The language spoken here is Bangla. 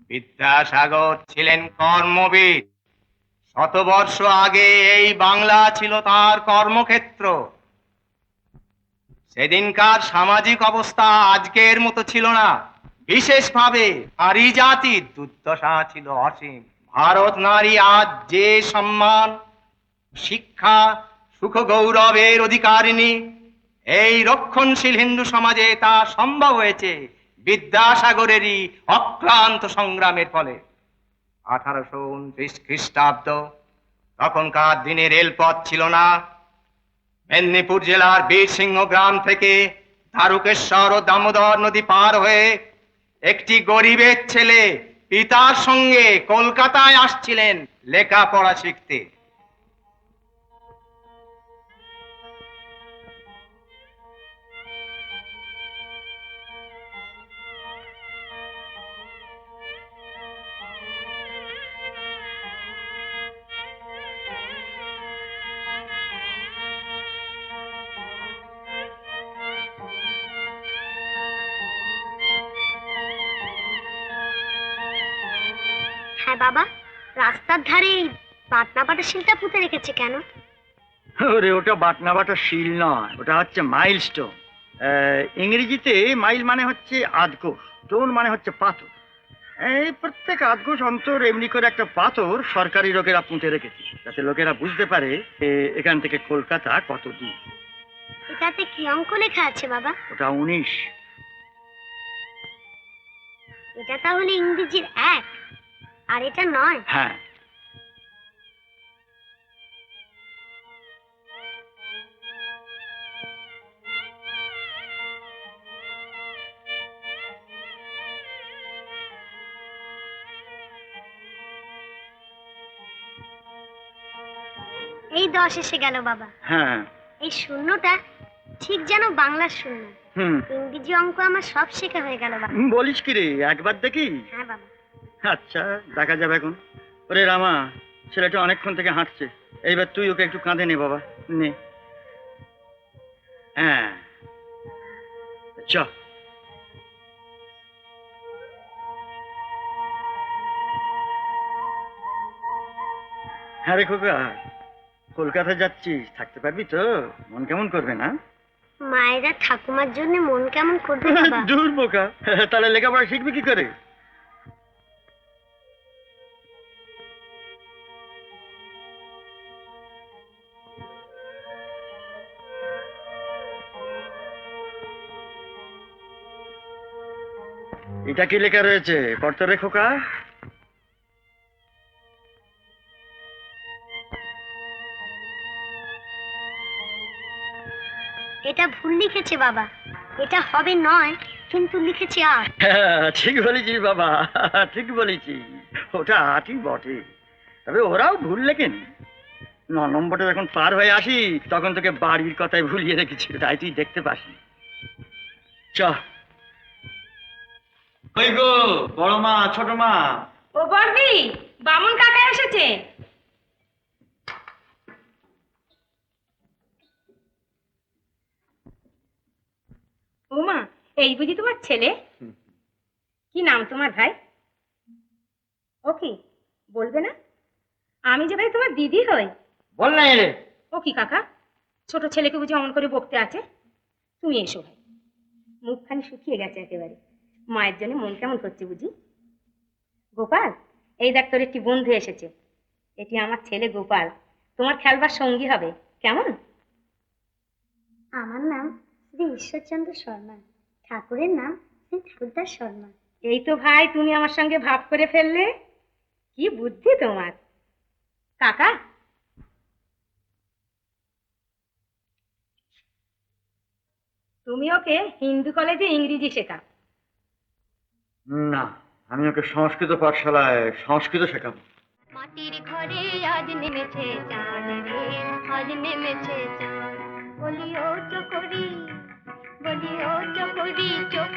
বিদ্যাসাগর ছিলেন কর্মবিদ। শতবর্ষ আগে এই বাংলা ছিল তার কর্মক্ষেত্র। সেদিনকার সামাজিক অবস্থা আজকের মতো ছিল না। বিশেষভাবে নারী জাতির দুর্দশা ছিল অসীম। ভারত নারী আজ যে সম্মান, শিক্ষা, সুখ গৌরবের অধিকারিণী, এই রক্ষণশীল হিন্দু সমাজে তা সম্ভব হয়েছে বিদ্যাসাগরেরই অক্লান্ত সংগ্রামের ফলে। 1829 খ্রিস্টাব্দ, তখনকার দিনে রেলপথ ছিল না। মেদিনীপুর জেলার বীরসিংহ গ্রাম থেকে দ্বারকেশ্বর ও দামোদর নদী পার হয়ে একটি গরিবের ছেলে পিতার সঙ্গে কলকাতায় আসছিলেন লেখাপড়া শিখতে। হ্যাঁ বাবা, রাস্তার ধারে বাটনা বাটা শিলটা পুঁতে রেখেছে কেন? ওরে, ওটা বাটনা বাটা শিল নয়, ওটা হচ্ছে মাইলস্টোন। ইংরেজিতে মাইল মানে হচ্ছে আধকোষ, স্টোন মানে হচ্ছে পাথর। এই প্রত্যেক আধকোষ অন্তর এমনি করে একটা পাথর সরকারি লোকেরা পুঁতে রেখেছে, যাতে লোকেরা বুঝতে পারে এখান থেকে কলকাতা কত দূর। এটাতে কি অঙ্ক লেখা আছে বাবা? ওটা 19। এটা তাহলে ইংরেজির 1 আর এটা 9। হ্যাঁ, এই 10 এসে গেল বাবা। হ্যাঁ। এই শূন্যটা ঠিক যেন বাংলার শূন্য। হুম। ইংরেজি অঙ্ক আমার সব শেখা হয়ে গেল বাবা। বলিস কি রে, একবার দেখি? হ্যাঁ বাবা। আচ্ছা, দেখা যাবে এখন। ওরে রামা, ছেলেটা অনেকক্ষণ থেকে হাঁটছে, এইবার তুই ওকে একটু কাঁধে নে বাবা, নে। হ্যাঁ, চ। হ্যাঁ রে খোকা, কলকাতা যাচ্ছিস, থাকতে পারবি তো? মন কেমন করবে না? মায়েরা ঠাকুমার জন্য মন কেমন করবে বাবা? দূর বোকা, তাহলে লেখাপড়া শিখবি কি করে? এটা কি লেখা রয়েছে পড়তে রে খোকা? এটা ভুল লিখেছে বাবা। এটা হবে 9 কিন্তু লিখেছে 8। ঠিক বলেছিস বাবা, ঠিক বলেছিস, ওটা 8ই বটে। তবে ওরাও ভুল লেখেনি। 9 নম্বরটা যখন পার হয়ে আসি তখন তোকে বাড়ির কথাই ভুলিয়ে রেখেছি, তাই তুই দেখতে পাসনি। চ। ওই গো বড় মা, ছোট মা। ও বর্দি, বামুন কাকা এসেছে। ও মা, এই বুঝি তোমার ছেলে? কি নাম তোমার ভাই? ও কি বলবে না? আমি যে ভাই তোমার দিদি হই। বল না রে। ও কি কাকা, ছোট ছেলেকে বুঝি অমন করে বকতে আছে? তুমি এসো ভাই, মুখখানি শুকিয়ে গেছে একেবারে। মায়ের জন্য মন কেমন করছে বুঝি। গোপাল, এই দেখ তোর একটি বন্ধু এসেছে। এটি আমার ছেলে গোপাল, তোমার খেলবার সঙ্গী হবে, কেমন? আমার নাম শ্রী ঈশ্বরচন্দ্র শর্মা, ঠাকুরের নাম শ্রী ঠাকুরদাস শর্মা। এই তো ভাই, তুমি আমার সঙ্গে ভাব করে ফেললে, কি বুদ্ধি তোমার। কাকা, তুমি ওকে হিন্দু কলেজে ইংরেজি শেখাও। না, আমি ওকে সংস্কৃত পাঠশালায় সংস্কৃত শেখাবো। মাটির ঘরে আজ নেমেছে চাঁদ রে, আজ নেমেছে চাঁদ। বলি ও চকরি, বলি ও চকরি, চোখ